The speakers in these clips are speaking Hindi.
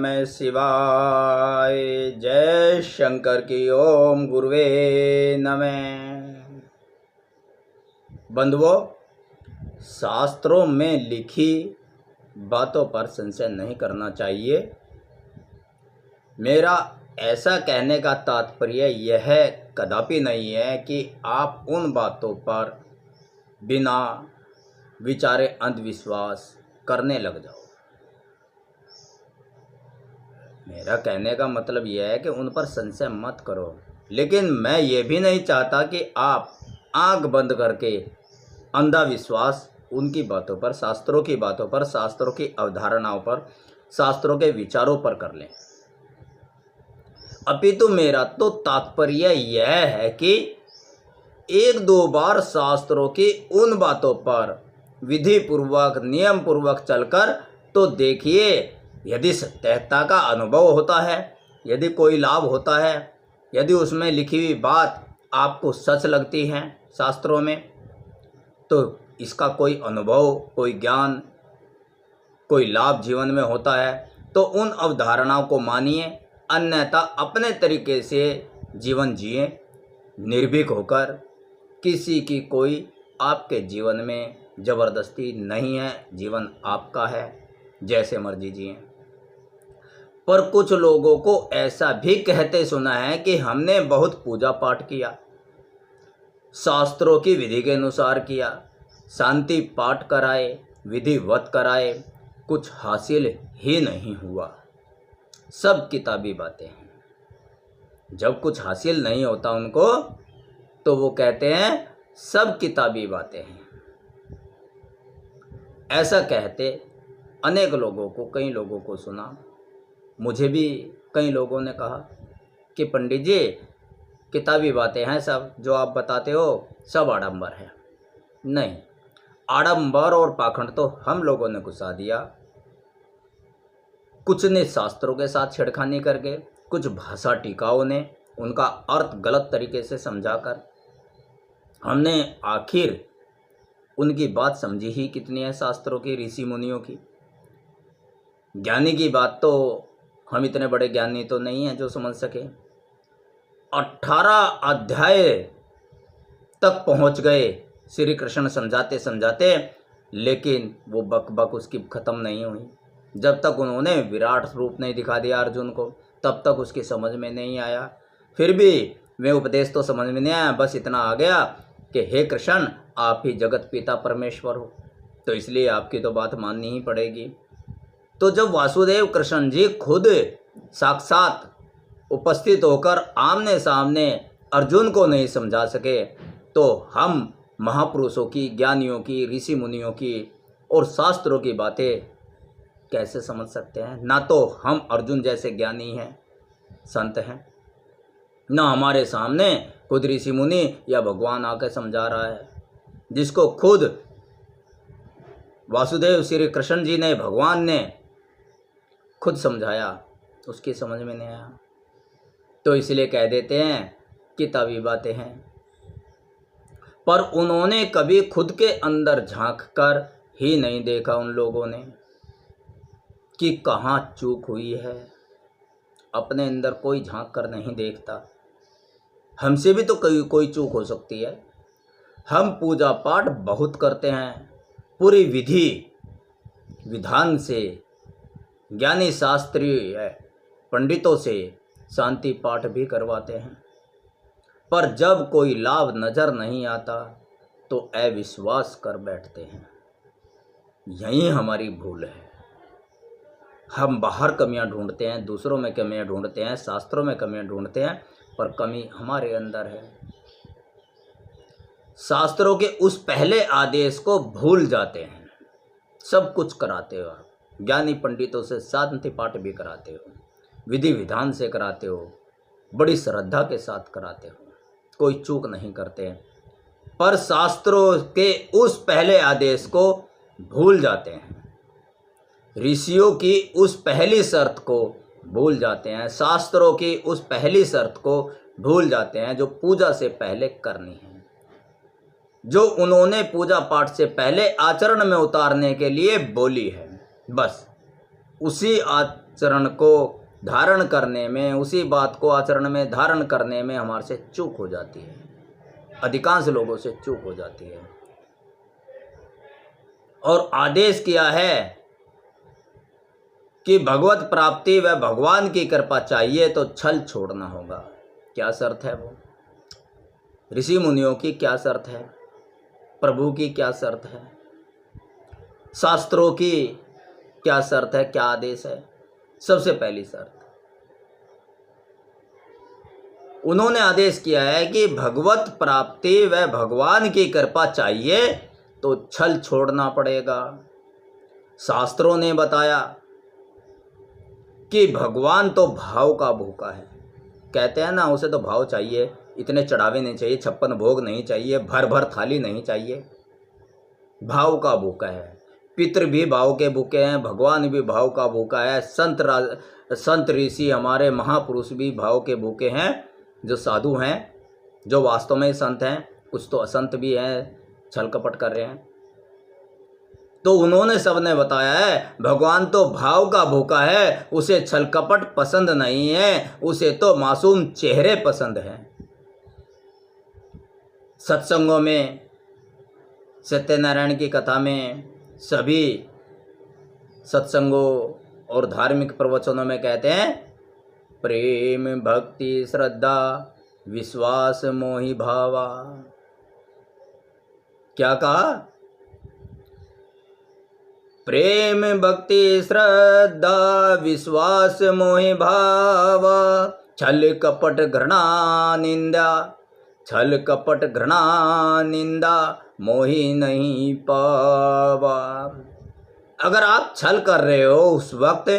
नमः शिवाय। जय शंकर की ओम गुरुवे नमः। बंधुओं, शास्त्रों में लिखी बातों पर संशय नहीं करना चाहिए। मेरा ऐसा कहने का तात्पर्य यह कदापि नहीं है कि आप उन बातों पर बिना विचारे अंधविश्वास करने लग जाओ। मेरा कहने का मतलब यह है कि उन पर संशय मत करो, लेकिन मैं ये भी नहीं चाहता कि आप आंख बंद करके अंधा विश्वास उनकी बातों पर, शास्त्रों की बातों पर, शास्त्रों की अवधारणाओं पर, शास्त्रों के विचारों पर कर लें। अपितु मेरा तो तात्पर्य यह है कि एक दो बार शास्त्रों की उन बातों पर विधि पूर्वक, नियम पूर्वक चलकर तो देखिए। यदि सत्यता का अनुभव होता है, यदि कोई लाभ होता है, यदि उसमें लिखी हुई बात आपको सच लगती है शास्त्रों में, तो इसका कोई अनुभव, कोई ज्ञान, कोई लाभ जीवन में होता है, तो उन अवधारणाओं को मानिए। अन्यथा अपने तरीके से जीवन जिए, निर्भीक होकर। किसी की कोई आपके जीवन में ज़बरदस्ती नहीं है, जीवन आपका है, जैसे मर्जी जिए। पर कुछ लोगों को ऐसा भी कहते सुना है कि हमने बहुत पूजा पाठ किया, शास्त्रों की विधि के अनुसार किया, शांति पाठ कराए, विधिवत कराए, कुछ हासिल ही नहीं हुआ, सब किताबी बातें हैं। जब कुछ हासिल नहीं होता उनको, तो वो कहते हैं सब किताबी बातें हैं। ऐसा कहते अनेक लोगों को, कई लोगों को सुना। मुझे भी कई लोगों ने कहा कि पंडित जी, किताबी बातें हैं सब, जो आप बताते हो सब आडंबर है। नहीं, आडंबर और पाखंड तो हम लोगों ने घुसा दिया। कुछ ने शास्त्रों के साथ छेड़खानी करके, कुछ भाषा टीकाओं ने उनका अर्थ गलत तरीके से समझाकर। हमने आखिर उनकी बात समझी ही कितनी है शास्त्रों की, ऋषि मुनियों की। ज्ञानी की बात तो हम इतने बड़े ज्ञानी तो नहीं हैं जो समझ सके। 18 अध्याय तक पहुंच गए श्री कृष्ण समझाते समझाते, लेकिन वो बक उसकी ख़त्म नहीं हुई। जब तक उन्होंने विराट रूप नहीं दिखा दिया अर्जुन को, तब तक उसकी समझ में नहीं आया। फिर भी वे उपदेश तो समझ में नहीं आया, बस इतना आ गया कि हे कृष्ण, आप ही जगत पिता परमेश्वर हो, तो इसलिए आपकी तो बात माननी ही पड़ेगी। तो जब वासुदेव कृष्ण जी खुद साक्षात उपस्थित होकर आमने सामने अर्जुन को नहीं समझा सके, तो हम महापुरुषों की, ज्ञानियों की, ऋषि मुनियों की और शास्त्रों की बातें कैसे समझ सकते हैं? ना तो हम अर्जुन जैसे ज्ञानी हैं, संत हैं, ना हमारे सामने खुद ऋषि मुनि या भगवान आकर समझा रहा है। जिसको खुद वासुदेव श्री कृष्ण जी ने, भगवान ने खुद समझाया, उसकी समझ में नहीं आया, तो इसलिए कह देते हैं किताबी बातें हैं। पर उन्होंने कभी खुद के अंदर झांक कर ही नहीं देखा उन लोगों ने कि कहाँ चूक हुई है। अपने अंदर कोई झांक कर नहीं देखता। हमसे भी तो कोई चूक हो सकती है। हम पूजा पाठ बहुत करते हैं, पूरी विधि विधान से, ज्ञानी शास्त्रीय पंडितों से शांति पाठ भी करवाते हैं, पर जब कोई लाभ नज़र नहीं आता तो अविश्वास कर बैठते हैं। यही हमारी भूल है। हम बाहर कमियां ढूंढते हैं, दूसरों में कमियां ढूंढते हैं, शास्त्रों में कमियां ढूंढते हैं, पर कमी हमारे अंदर है। शास्त्रों के उस पहले आदेश को भूल जाते हैं। सब कुछ कराते हो आप, ज्ञानी पंडितों से शांति पाठ भी कराते हो, विधि विधान से कराते हो, बड़ी श्रद्धा के साथ कराते हो, कोई चूक नहीं करते, पर शास्त्रों के उस पहले आदेश को भूल जाते हैं। ऋषियों की उस पहली शर्त को भूल जाते हैं, शास्त्रों की उस पहली शर्त को भूल जाते हैं जो पूजा से पहले करनी है, जो उन्होंने पूजा पाठ से पहले आचरण में उतारने के लिए बोली है। बस उसी चरण को धारण करने में, उसी बात को आचरण में धारण करने में हमारे से चूक हो जाती है, अधिकांश लोगों से चूक हो जाती है। और आदेश किया है कि भगवत प्राप्ति व भगवान की कृपा चाहिए तो छल छोड़ना होगा। क्या शर्त है वो? ऋषि मुनियों की क्या शर्त है? प्रभु की क्या शर्त है? शास्त्रों की क्या शर्त है? क्या आदेश है? सबसे पहली शर्त, उन्होंने आदेश किया है कि भगवत प्राप्ति व भगवान की कृपा चाहिए तो छल छोड़ना पड़ेगा। शास्त्रों ने बताया कि भगवान तो भाव का भूखा है। कहते हैं ना, उसे तो भाव चाहिए, इतने चढ़ावे नहीं चाहिए, 56 भोग नहीं चाहिए, भर भर थाली नहीं चाहिए। भाव का भूखा है। पितृ भी भाव के भूखे हैं, भगवान भी भाव का भूखा है, संत ऋषि हमारे महापुरुष भी भाव के भूखे हैं। जो साधु हैं, जो वास्तव में संत हैं, कुछ तो असंत भी हैं, छल कपट कर रहे हैं। तो उन्होंने सबने बताया है भगवान तो भाव का भूखा है, उसे छल कपट पसंद नहीं है, उसे तो मासूम चेहरे पसंद हैं। सत्संगों में, सत्यनारायण की कथा में, सभी सत्संगों और धार्मिक प्रवचनों में कहते हैं प्रेम भक्ति श्रद्धा विश्वास मोहि भावा। क्या कहा? प्रेम भक्ति श्रद्धा विश्वास मोहि भावा, छल कपट घृणा निंदा, छल कपट घृणा निंदा मोहि नहीं पावा। अगर आप छल कर रहे हो, उस वक्त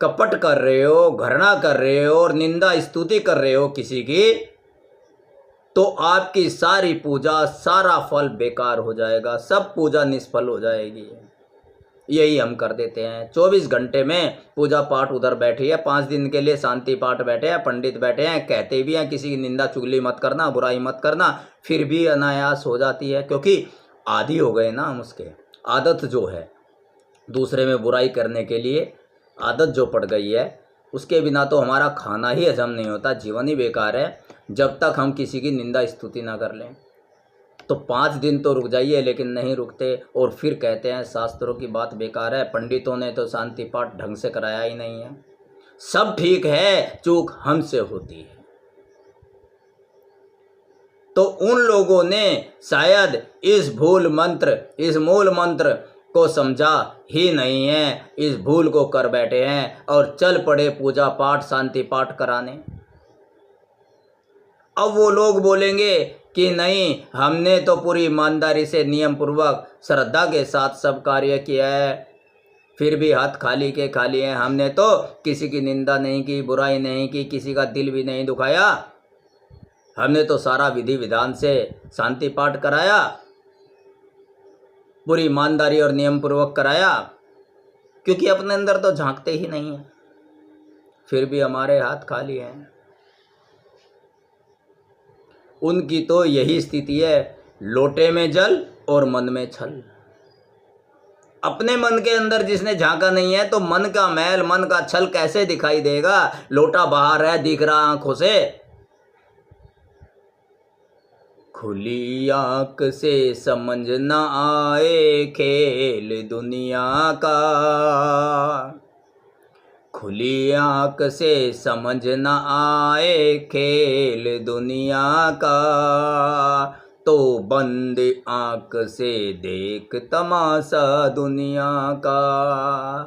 कपट कर रहे हो, घृणा कर रहे हो और निंदा स्तुति कर रहे हो किसी की, तो आपकी सारी पूजा, सारा फल बेकार हो जाएगा, सब पूजा निष्फल हो जाएगी। यही हम कर देते हैं। 24 घंटे में पूजा पाठ उधर बैठी है, 5 दिन के लिए शांति पाठ बैठे हैं, पंडित बैठे हैं, कहते भी हैं किसी की निंदा चुगली मत करना, बुराई मत करना, फिर भी अनायास हो जाती है, क्योंकि आदी हो गए ना हम उसके। आदत जो है दूसरे में बुराई करने के लिए, आदत जो पड़ गई है, उसके बिना तो हमारा खाना ही हजम नहीं होता, जीवन ही बेकार है, जब तक हम किसी की निंदा स्तुति ना कर लें। तो 5 दिन तो रुक जाइए, लेकिन नहीं रुकते और फिर कहते हैं शास्त्रों की बात बेकार है, पंडितों ने तो शांति पाठ ढंग से कराया ही नहीं है। सब ठीक है, चूक हमसे होती है। तो उन लोगों ने शायद इस मूल मंत्र को समझा ही नहीं है, इस भूल को कर बैठे हैं और चल पड़े पूजा पाठ शांति पाठ कराने। अब वो लोग बोलेंगे कि नहीं, हमने तो पूरी ईमानदारी से नियम पूर्वक श्रद्धा के साथ सब कार्य किया है, फिर भी हाथ खाली के खाली हैं, हमने तो किसी की निंदा नहीं की, बुराई नहीं की, किसी का दिल भी नहीं दुखाया, हमने तो सारा विधि विधान से शांति पाठ कराया, पूरी ईमानदारी और नियम पूर्वक कराया, क्योंकि अपने अंदर तो झांकते ही नहीं है, फिर भी हमारे हाथ खाली हैं। उनकी तो यही स्थिति है, लोटे में जल और मन में छल। अपने मन के अंदर जिसने झांका नहीं है, तो मन का मैल, मन का छल कैसे दिखाई देगा? लोटा बाहर है, दिख रहा आंखों से। खुली आंख से समझ न आए खेल दुनिया का, खुली आंख से समझ न आए खेल दुनिया का, तो बंद आंख से देख तमाशा दुनिया का,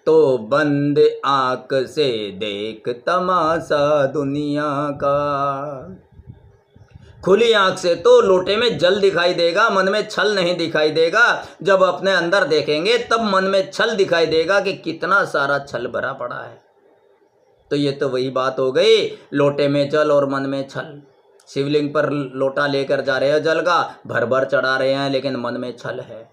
तो बंद आंख से देख तमाशा दुनिया का। खुली आंख से तो लोटे में जल दिखाई देगा, मन में छल नहीं दिखाई देगा। जब अपने अंदर देखेंगे तब मन में छल दिखाई देगा कि कितना सारा छल भरा पड़ा है। तो ये तो वही बात हो गई, लोटे में जल और मन में छल। शिवलिंग पर लोटा लेकर जा रहे हो जल का, भर भर चढ़ा रहे हैं, लेकिन मन में छल है,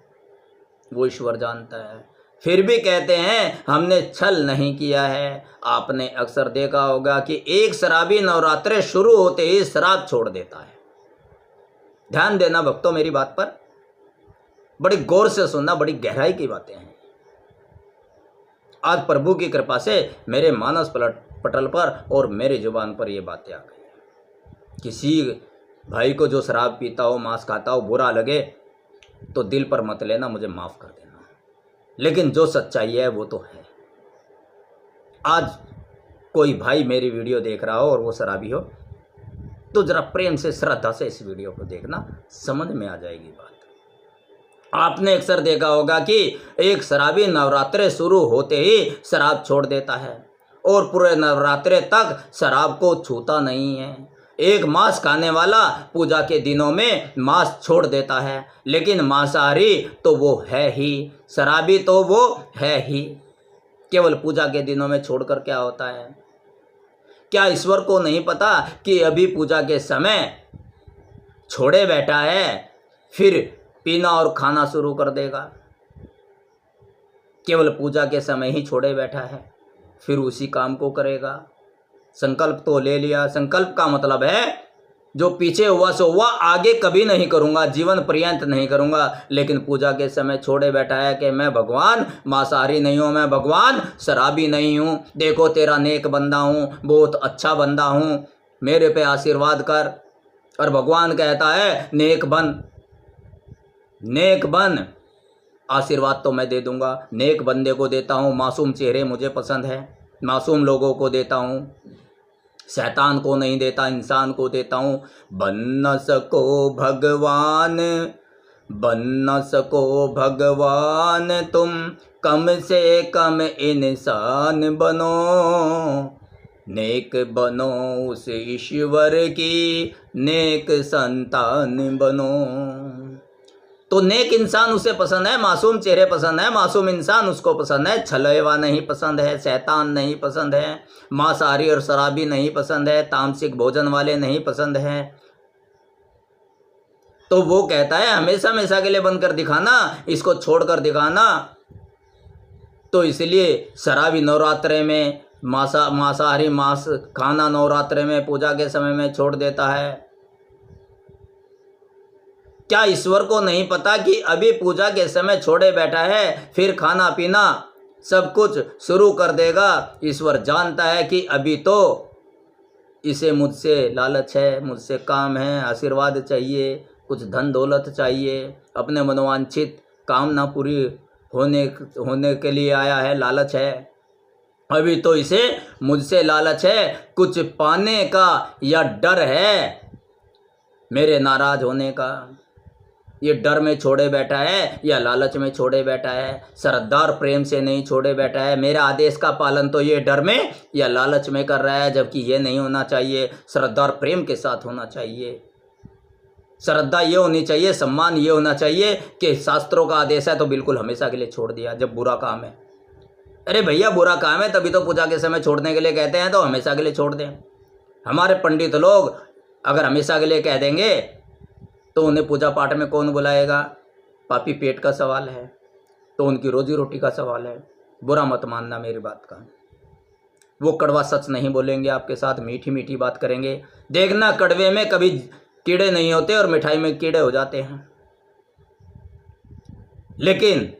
वो ईश्वर जानता है। फिर भी कहते हैं हमने छल नहीं किया है। आपने अक्सर देखा होगा कि एक शराबी नवरात्रे शुरू होते ही शराब छोड़ देता है। ध्यान देना भक्तों मेरी बात पर, बड़ी गौर से सुनना, बड़ी गहराई की बातें हैं। आज प्रभु की कृपा से मेरे मानस पटल पर और मेरी जुबान पर ये बातें आ गई। किसी भाई को जो शराब पीता हो, मांस खाता हो, बुरा लगे तो दिल पर मत लेना, मुझे माफ़ कर देना, लेकिन जो सच्चाई है वो तो है। आज कोई भाई मेरी वीडियो देख रहा हो और वो शराबी हो तो ज़रा प्रेम से, श्रद्धा से इस वीडियो को देखना, समझ में आ जाएगी बात। आपने अक्सर देखा होगा कि एक शराबी नवरात्रे शुरू होते ही शराब छोड़ देता है और पूरे नवरात्रे तक शराब को छूता नहीं है। एक मांस खाने वाला पूजा के दिनों में मांस छोड़ देता है, लेकिन मांसाहारी तो वो है ही, शराबी तो वो है ही। केवल पूजा के दिनों में छोड़कर क्या होता है? क्या ईश्वर को नहीं पता कि अभी पूजा के समय छोड़े बैठा है, फिर पीना और खाना शुरू कर देगा? केवल पूजा के समय ही छोड़े बैठा है, फिर उसी काम को करेगा। संकल्प तो ले लिया, संकल्प का मतलब है जो पीछे हुआ सो हुआ, आगे कभी नहीं करूँगा, जीवन पर्यंत नहीं करूँगा, लेकिन पूजा के समय छोड़े बैठा है कि मैं भगवान मांसाहारी नहीं हूँ, मैं भगवान शराबी नहीं हूँ, देखो तेरा नेक बंदा हूँ, बहुत अच्छा बंदा हूँ, मेरे पे आशीर्वाद कर। और भगवान कहता है नेक बन, नेक बन, आशीर्वाद तो मैं दे दूँगा, नेक बंदे को देता हूँ, मासूम चेहरे मुझे पसंद है, मासूम लोगों को देता हूँ, शैतान को नहीं देता, इंसान को देता हूँ। बन न सको भगवान, बन न सको भगवान, तुम कम से कम इंसान बनो, नेक बनो उस ईश्वर की नेक संतान बनो। तो नेक इंसान उसे पसंद है, मासूम चेहरे पसंद है, मासूम इंसान उसको पसंद है, छलेवा नहीं पसंद है, शैतान नहीं पसंद है, मांसाहारी और शराबी नहीं पसंद है, तामसिक भोजन वाले नहीं पसंद है। तो वो कहता है हमेशा हमेशा के लिए बंद कर दिखाना, इसको छोड़ कर दिखाना। तो इसलिए शराबी नवरात्रे में, मांसाहारी मांस खाना नवरात्रे में, पूजा के समय में छोड़ देता है। क्या ईश्वर को नहीं पता कि अभी पूजा के समय छोड़े बैठा है, फिर खाना पीना सब कुछ शुरू कर देगा? ईश्वर जानता है कि अभी तो इसे मुझसे लालच है, मुझसे काम है, आशीर्वाद चाहिए, कुछ धन दौलत चाहिए, अपने मनोवांछित कामना पूरी होने के लिए आया है, लालच है। अभी तो इसे मुझसे लालच है, कुछ पाने का या डर है मेरे नाराज होने का। ये डर में छोड़े बैठा है या लालच में छोड़े बैठा है? श्रद्धा और प्रेम से नहीं छोड़े बैठा है। मेरा आदेश का पालन तो ये डर में या लालच में कर रहा है, जबकि ये नहीं होना चाहिए। श्रद्धा और प्रेम के साथ होना चाहिए। श्रद्धा ये होनी चाहिए, सम्मान ये होना चाहिए कि शास्त्रों का आदेश है तो बिल्कुल हमेशा के लिए छोड़ दिया। जब बुरा काम है, अरे भैया बुरा काम है तभी तो पूजा के समय छोड़ने के लिए कहते हैं, तो हमेशा के लिए छोड़ दें। हमारे पंडित लोग अगर हमेशा के लिए कह देंगे तो उन्हें पूजा पाठ में कौन बुलाएगा? पापी पेट का सवाल है, तो उनकी रोजी रोटी का सवाल है। बुरा मत मानना मेरी बात का। वो कड़वा सच नहीं बोलेंगे, आपके साथ मीठी मीठी बात करेंगे। देखना कड़वे में कभी कीड़े नहीं होते और मिठाई में कीड़े हो जाते हैं। लेकिन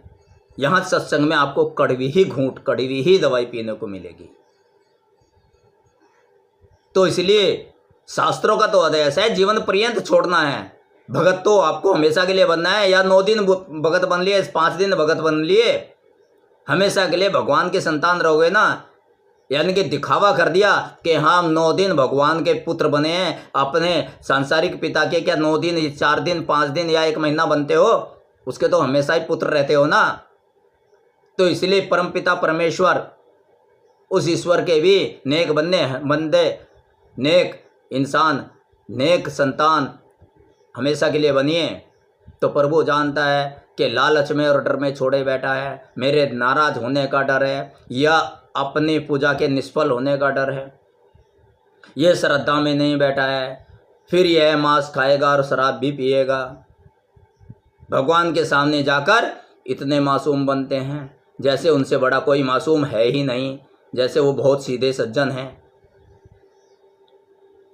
यहाँ सत्संग में आपको कड़वी ही घूंट, कड़वी ही दवाई पीने को मिलेगी। तो इसलिए शास्त्रों का तो आदेश है जीवन पर्यंत छोड़ना है। भगत तो आपको हमेशा के लिए बनना है, या 9 दिन भगत बन लिए, 5 दिन भगत बन लिए, हमेशा के लिए भगवान के संतान रहोगे ना। यानी कि दिखावा कर दिया कि हम 9 दिन भगवान के पुत्र बने हैं। अपने सांसारिक पिता के क्या 9 दिन, 4 दिन, 5 दिन या 1 महीना बनते हो? उसके तो हमेशा ही पुत्र रहते हो ना। तो इसलिए परमपिता परमेश्वर, उस ईश्वर के भी नेक बंदे, नेक इंसान, नेक संतान हमेशा के लिए बनिए। तो प्रभु जानता है कि लालच में और डर में छोड़े बैठा है। मेरे नाराज होने का डर है या अपनी पूजा के निष्फल होने का डर है। ये श्रद्धा में नहीं बैठा है, फिर यह मांस खाएगा और शराब भी पिएगा। भगवान के सामने जाकर इतने मासूम बनते हैं जैसे उनसे बड़ा कोई मासूम है ही नहीं, जैसे वो बहुत सीधे सज्जन हैं।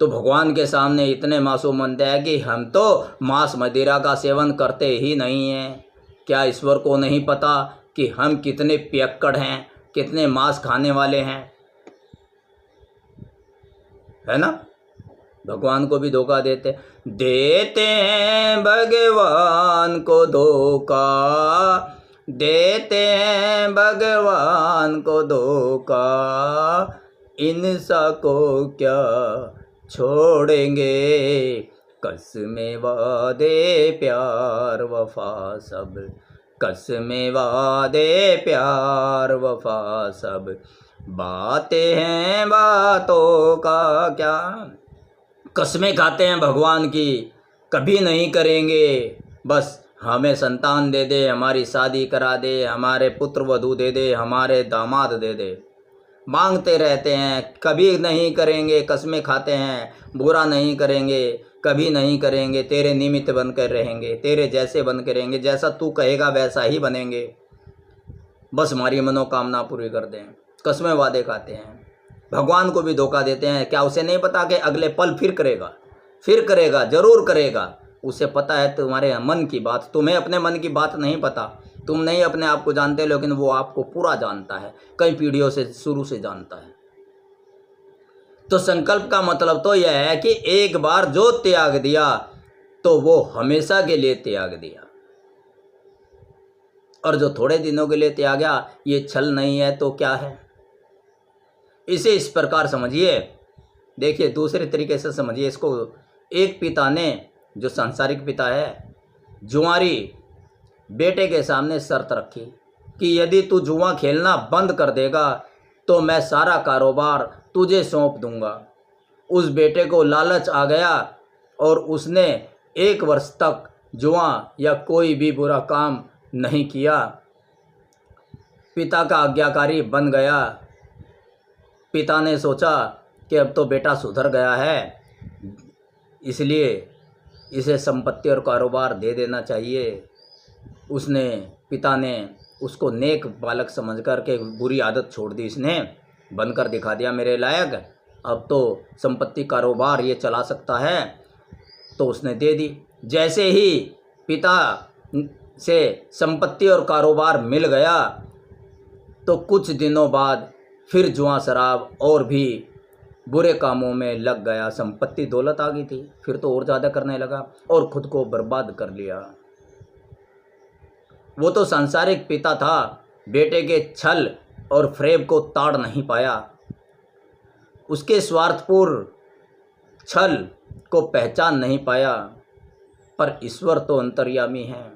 तो भगवान के सामने इतने मासूम बनते हैं कि हम तो मांस मदिरा का सेवन करते ही नहीं हैं। क्या ईश्वर को नहीं पता कि हम कितने पियक्कड़ हैं, कितने मांस खाने वाले हैं, है ना। भगवान को भी धोखा देते हैं भगवान को धोखा, देते हैं भगवान को धोखा, इनसा को क्या छोड़ेंगे, कसमें वादे प्यार वफा सब, कसमें वादे प्यार वफा सब, बातें हैं बातों का क्या। कसमें खाते हैं भगवान की, कभी नहीं करेंगे, बस हमें संतान दे दे, हमारी शादी करा दे, हमारे पुत्र वधू दे दे, हमारे दामाद दे दे, मांगते रहते हैं, कभी नहीं करेंगे। कसमें खाते हैं बुरा नहीं करेंगे, कभी नहीं करेंगे, तेरे निमित्त बनकर रहेंगे, तेरे जैसे बनकर रहेंगे, जैसा तू कहेगा वैसा ही बनेंगे, बस हमारी मनोकामना पूरी कर दें। कसमें वादे खाते हैं, भगवान को भी धोखा देते हैं। क्या उसे नहीं पता कि अगले पल फिर करेगा, जरूर करेगा। उसे पता है तुम्हारे मन की बात, तुम्हें अपने मन की बात नहीं पता, तुम नहीं अपने आप को जानते, लेकिन वो आपको पूरा जानता है, कई पीढ़ियों से शुरू से जानता है। तो संकल्प का मतलब तो यह है कि एक बार जो त्याग दिया तो वो हमेशा के लिए त्याग दिया, और जो थोड़े दिनों के लिए त्यागा ये छल नहीं है तो क्या है। इसे इस प्रकार समझिए, देखिए दूसरे तरीके से समझिए इसको। एक पिता ने, जो सांसारिक पिता है, जुआरी बेटे के सामने शर्त रखी कि यदि तू जुआ खेलना बंद कर देगा तो मैं सारा कारोबार तुझे सौंप दूंगा। उस बेटे को लालच आ गया और उसने 1 वर्ष तक जुआ या कोई भी बुरा काम नहीं किया। पिता का आज्ञाकारी बन गया। पिता ने सोचा कि अब तो बेटा सुधर गया है, इसलिए इसे संपत्ति और कारोबार दे देना चाहिए। पिता ने उसको नेक बालक समझ कर के बुरी आदत छोड़ दी, इसने बनकर दिखा दिया मेरे लायक, अब तो संपत्ति कारोबार ये चला सकता है, तो उसने दे दी। जैसे ही पिता से संपत्ति और कारोबार मिल गया तो कुछ दिनों बाद फिर जुआ शराब और भी बुरे कामों में लग गया। संपत्ति दौलत आ गई थी, फिर तो और ज़्यादा करने लगा और खुद को बर्बाद कर लिया। वो तो सांसारिक पिता था, बेटे के छल और फ्रेब को ताड़ नहीं पाया, उसके स्वार्थपूर्ण छल को पहचान नहीं पाया। पर ईश्वर तो अंतर्यामी है,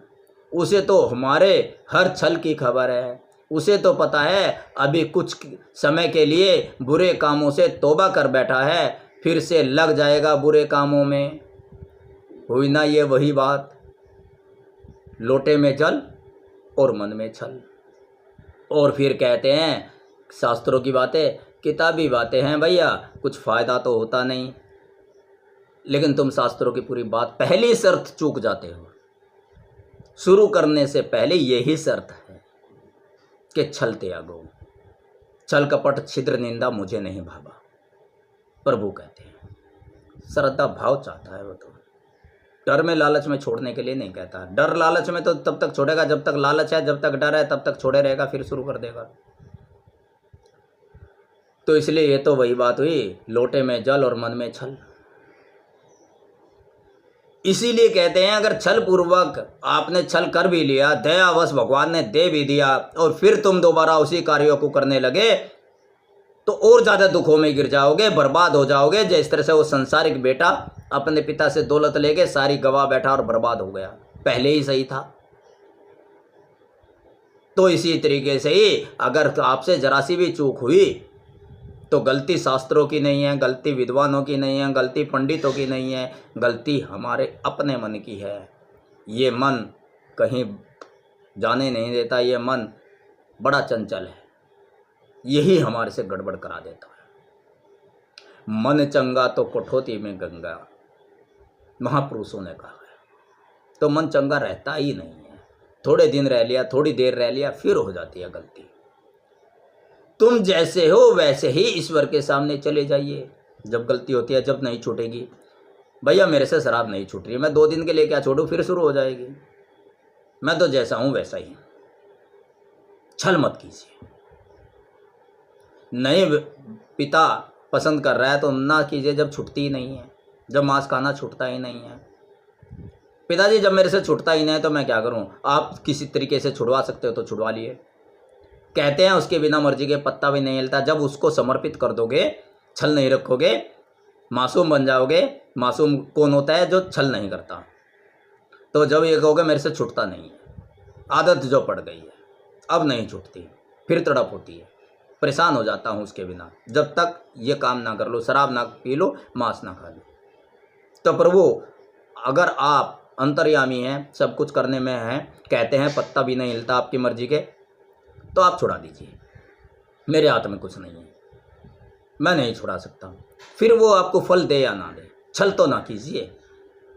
उसे तो हमारे हर छल की खबर है। उसे तो पता है अभी कुछ समय के लिए बुरे कामों से तौबा कर बैठा है, फिर से लग जाएगा बुरे कामों में। हुई ना ये वही बात, लोटे में जल और मन में छल। और फिर कहते हैं शास्त्रों की बातें किताबी बातें हैं भैया, कुछ फ़ायदा तो होता नहीं। लेकिन तुम शास्त्रों की पूरी बात, पहली शर्त चूक जाते हो। शुरू करने से पहले यही शर्त है कि छल त्यागो। छल कपट छिद्र निंदा मुझे नहीं भावा, प्रभु कहते हैं। श्रद्धा भाव चाहता है वो तो, डर में लालच में छोड़ने के लिए नहीं कहता। डर लालच में तो तब तक छोड़ेगा जब तक लालच है, जब तक डर है तब तक छोड़े रहेगा, फिर शुरू कर देगा। तो इसलिए ये तो वही बात हुई, लोटे में जल और मन में छल। इसीलिए कहते हैं अगर छल पूर्वक आपने छल कर भी लिया, दयावश भगवान ने दे भी दिया, और फिर तुम दोबारा उसी कार्यों को करने लगे तो और ज़्यादा दुखों में गिर जाओगे, बर्बाद हो जाओगे। जिस तरह से वो संसारिक बेटा अपने पिता से दौलत लेके सारी गवा बैठा और बर्बाद हो गया, पहले ही सही था। तो इसी तरीके से ही अगर आपसे जरा सी भी चूक हुई तो गलती शास्त्रों की नहीं है, गलती विद्वानों की नहीं है, गलती पंडितों की नहीं है, गलती हमारे अपने मन की है। ये मन कहीं जाने नहीं देता, ये मन बड़ा चंचल है, यही हमारे से गड़बड़ करा देता है। मन चंगा तो कठौती में गंगा, महापुरुषों ने कहा है। तो मन चंगा रहता ही नहीं है, थोड़े दिन रह लिया, थोड़ी देर रह लिया, फिर हो जाती है गलती। तुम जैसे हो वैसे ही ईश्वर के सामने चले जाइए। जब गलती होती है, जब नहीं छूटेगी, भैया मेरे से शराब नहीं छूट रही, मैं 2 दिन के लिए क्या छोड़ूं, फिर शुरू हो जाएगी। मैं तो जैसा हूं वैसा ही। छल मत कीजिए, नहीं पिता पसंद कर रहा है तो ना कीजिए जब छूटती ही नहीं है, जब मांस खाना छूटता ही नहीं है। पिताजी जब मेरे से छूटता ही नहीं है तो मैं क्या करूं? आप किसी तरीके से छुड़वा सकते हो तो छुड़वा लिए। कहते हैं उसके बिना मर्जी के पत्ता भी नहीं हिलता। जब उसको समर्पित कर दोगे, छल नहीं रखोगे, मासूम बन जाओगे। मासूम कौन होता है? जो छल नहीं करता। तो जब ये कहोगे मेरे से छूटता नहीं है, आदत जो पड़ गई है अब नहीं छूटती, फिर तड़प होती है, परेशान हो जाता हूँ उसके बिना। जब तक ये काम ना कर लो, शराब ना पी लो, मांस ना खा लो। तो प्रभु अगर आप अंतर्यामी हैं, सब कुछ करने में हैं, कहते हैं पत्ता भी नहीं हिलता आपकी मर्जी के, तो आप छुड़ा दीजिए। मेरे हाथ में कुछ नहीं है, मैं नहीं छुड़ा सकता। फिर वो आपको फल दे या ना दे, छल तो ना कीजिए।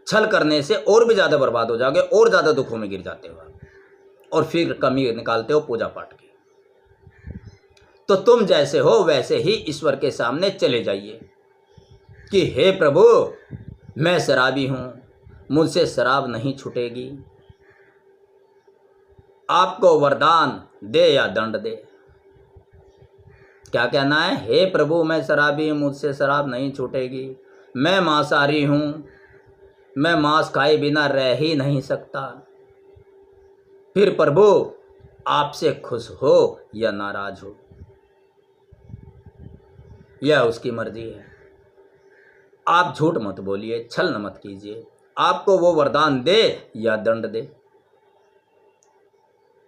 छल करने से और भी ज़्यादा बर्बाद हो जाओगे, और ज़्यादा दुखों में गिर जाते हो आप, और फिर कमी निकालते हो पूजा पाठ की। तो तुम जैसे हो वैसे ही ईश्वर के सामने चले जाइए कि हे प्रभु मैं शराबी हूँ, मुझसे शराब नहीं छूटेगी। आपको वरदान दे या दंड दे। क्या कहना है? हे प्रभु मैं शराबी हूँ, मुझसे शराब नहीं छूटेगी। मैं मांसाहारी हूँ, मैं मांस खाए बिना रह ही नहीं सकता। फिर प्रभु आपसे खुश हो या नाराज हो, यह उसकी मर्जी है। आप झूठ मत बोलिए, छल न मत कीजिए। आपको वो वरदान दे या दंड दे।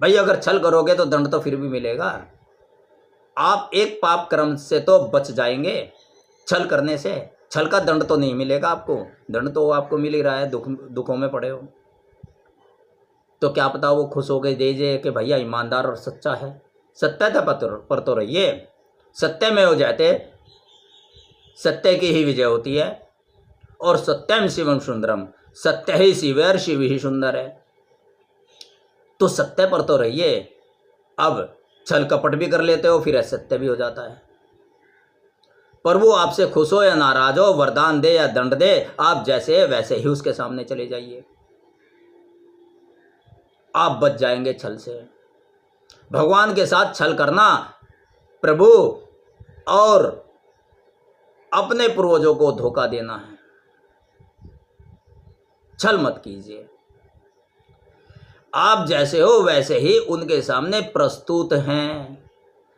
भाई अगर छल करोगे तो दंड तो फिर भी मिलेगा। आप एक पाप कर्म से तो बच जाएंगे, छल करने से। छल का दंड तो नहीं मिलेगा आपको, दंड तो आपको मिल ही रहा है, दुखों में पड़े हो। तो क्या पता वो खुश हो गए दीजिए कि भैया ईमानदार और सच्चा है। सत्यता पर तो रहिए, सत्य में हो जाते, सत्य की ही विजय होती है। और सत्यम शिवम सुंदरम, सत्य ही शिव है और शिव ही सुंदर है। तो सत्य पर तो रहिए। अब छल कपट भी कर लेते हो फिर असत्य भी हो जाता है। पर वो आपसे खुश हो या नाराज हो, वरदान दे या दंड दे, आप जैसे है वैसे ही उसके सामने चले जाइए, आप बच जाएंगे छल से। भगवान के साथ छल करना प्रभु और अपने पूर्वजों को धोखा देना है। छल मत कीजिए। आप जैसे हो वैसे ही उनके सामने प्रस्तुत हैं,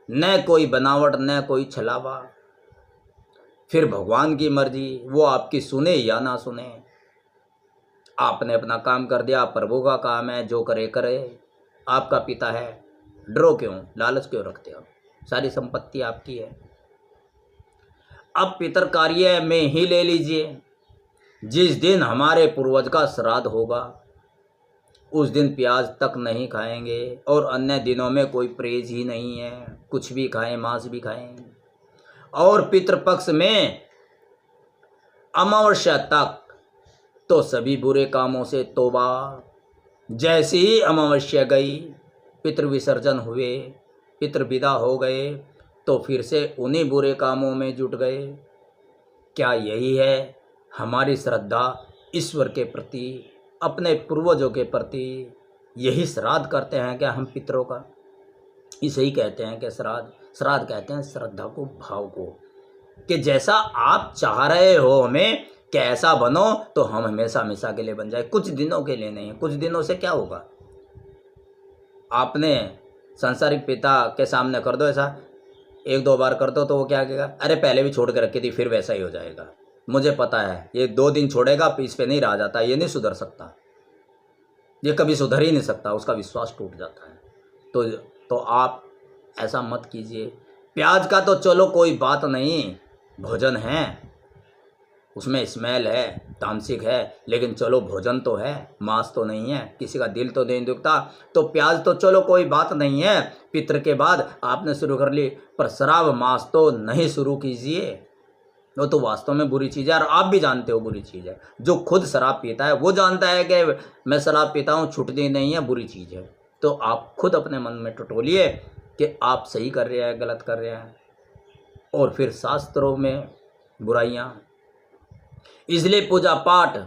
न कोई बनावट न कोई छलावा। फिर भगवान की मर्जी, वो आपकी सुने या ना सुने। आपने अपना काम कर दिया, प्रभु का काम है, जो करे करे, आपका पिता है। डरो क्यों, लालच क्यों रखते हो? सारी संपत्ति आपकी है। अब पितर कार्य में ही ले लीजिए। जिस दिन हमारे पूर्वज का श्राद्ध होगा उस दिन प्याज तक नहीं खाएंगे, और अन्य दिनों में कोई परहेज ही नहीं है, कुछ भी खाएं, मांस भी खाएं। और पितृपक्ष में अमावस्या तक तो सभी बुरे कामों से तौबा। जैसी ही अमावस्या गई, पितृ विसर्जन हुए, पितृ विदा हो गए, तो फिर से उन्हीं बुरे कामों में जुट गए। क्या यही है हमारी श्रद्धा ईश्वर के प्रति, अपने पूर्वजों के प्रति? यही श्राद्ध करते हैं क्या हम पितरों का? इसे ही कहते हैं कि श्राद्ध। श्राद्ध कहते हैं श्रद्धा को, भाव को, कि जैसा आप चाह रहे हो हमें कि ऐसा बनो, तो हम हमेशा हमेशा के लिए बन जाए, कुछ दिनों के लिए नहीं। कुछ दिनों से क्या होगा? आपने सांसारिक पिता के सामने कर दो ऐसा, एक दो बार कर दो तो वो क्या कहेगा? अरे पहले भी छोड़ के रखी थी, फिर वैसा ही हो जाएगा। मुझे पता है ये 2 दिन छोड़ेगा, इस पे नहीं रह जाता, ये नहीं सुधर सकता, ये कभी सुधर ही नहीं सकता, उसका विश्वास टूट जाता है। तो आप ऐसा मत कीजिए। प्याज का तो चलो कोई बात नहीं, भोजन है, उसमें स्मेल है, तामसिक है, लेकिन चलो भोजन तो है, मांस तो नहीं है, किसी का दिल तो नहीं दुखता। तो प्याज तो चलो कोई बात नहीं है, पितृ के बाद आपने शुरू कर ली, पर शराब मांस तो नहीं शुरू कीजिए। वो तो वास्तव में बुरी चीज़ है, और आप भी जानते हो बुरी चीज़ है। जो खुद शराब पीता है वो जानता है कि मैं शराब पीता हूँ, छूटती नहीं है, बुरी चीज़ है। तो आप खुद अपने मन में टटोलिए कि आप सही कर रहे हैं, गलत कर रहे हैं। और फिर शास्त्रों में बुराइयाँ, इसलिए पूजा पाठ,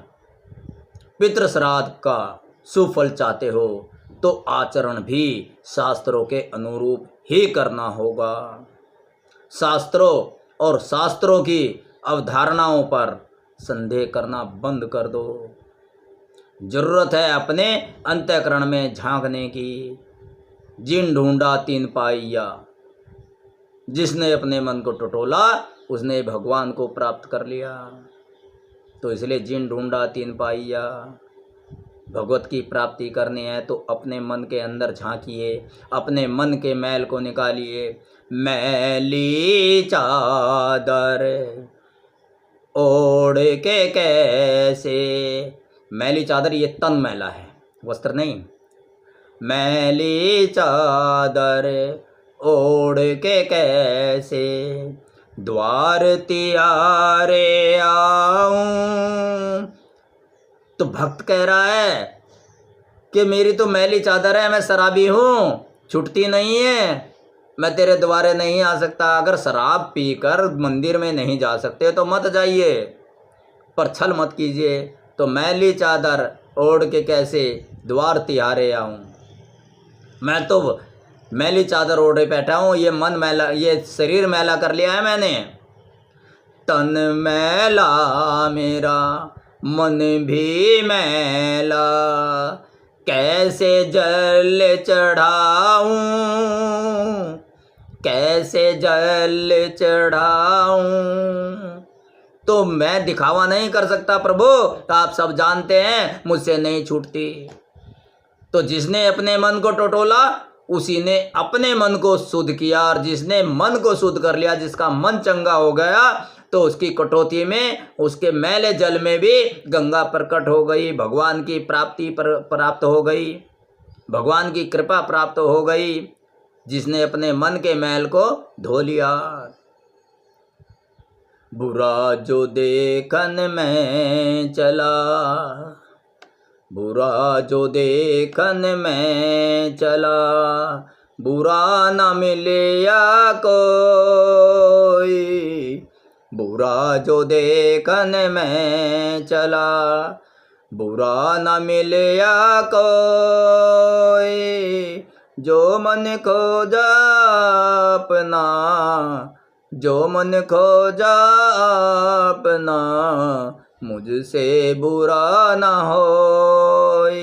पितृ श्राद्ध का सुफल चाहते हो तो आचरण भी शास्त्रों के अनुरूप ही करना होगा। शास्त्रों और शास्त्रों की अवधारणाओं पर संदेह करना बंद कर दो। जरूरत है अपने अंतःकरण में झांकने की। जिन ढूंढा तीन पाइया, जिसने अपने मन को टटोला उसने भगवान को प्राप्त कर लिया। तो इसलिए जिन ढूंढा तीन पाइया, भगवत की प्राप्ति करनी है तो अपने मन के अंदर झांकिए, अपने मन के मैल को निकालिए। मैली चादर ओढ़ के कैसे, मैली चादर ये तन मैला है, वस्त्र नहीं। मैली चादर ओढ़ के कैसे द्वार तियारे आऊं। तो भक्त कह रहा है कि मेरी तो मैली चादर है, मैं शराबी हूँ, छूटती नहीं है, मैं तेरे द्वारे नहीं आ सकता। अगर शराब पीकर मंदिर में नहीं जा सकते तो मत जाइए, पर छल मत कीजिए। तो मैली चादर ओढ़ के कैसे द्वार तिहारे आऊं। मैं तो मैली चादर ओढ़े बैठा हूँ, ये मन मैला, ये शरीर मैला कर लिया है मैंने। तन मैला मेरा मन भी मैला, कैसे जल चढ़ाऊं, कैसे जल चढ़ाऊं। तो मैं दिखावा नहीं कर सकता प्रभु, तो आप सब जानते हैं मुझसे नहीं छूटती। तो जिसने अपने मन को टटोला उसी ने अपने मन को शुद्ध किया, और जिसने मन को शुद्ध कर लिया, जिसका मन चंगा हो गया, तो उसकी कटौती में, उसके मैले जल में भी गंगा प्रकट हो गई, भगवान की प्राप्ति प्राप्त हो गई, भगवान की कृपा प्राप्त हो गई, जिसने अपने मन के मैल को धो लिया। बुरा जो देखन में चला, बुरा जो देखन में चला, बुरा न मिले या कोई। बुरा जो देखन में चला, बुरा न मिले या कोई। जो मन खोजा अपना, जो मन खोजा अपना, मुझसे बुरा न होई,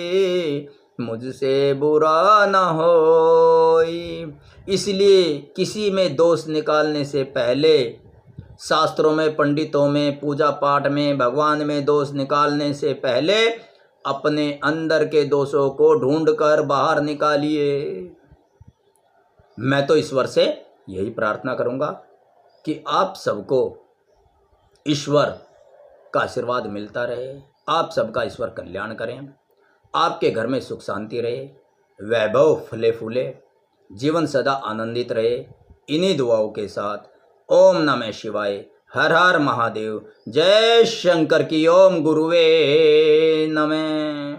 मुझसे बुरा न होई। इसलिए किसी में दोष निकालने से पहले, शास्त्रों में, पंडितों में, पूजा पाठ में, भगवान में दोष निकालने से पहले अपने अंदर के दोषों को ढूंढकर बाहर निकालिए। मैं तो ईश्वर से यही प्रार्थना करूंगा कि आप सबको ईश्वर का आशीर्वाद मिलता रहे, आप सबका ईश्वर कल्याण करें, आपके घर में सुख शांति रहे, वैभव फले फूले, जीवन सदा आनंदित रहे। इन्हीं दुआओं के साथ ओम नमः शिवाय, हर हर महादेव, जय शंकर की ओम गुरुवे नमः।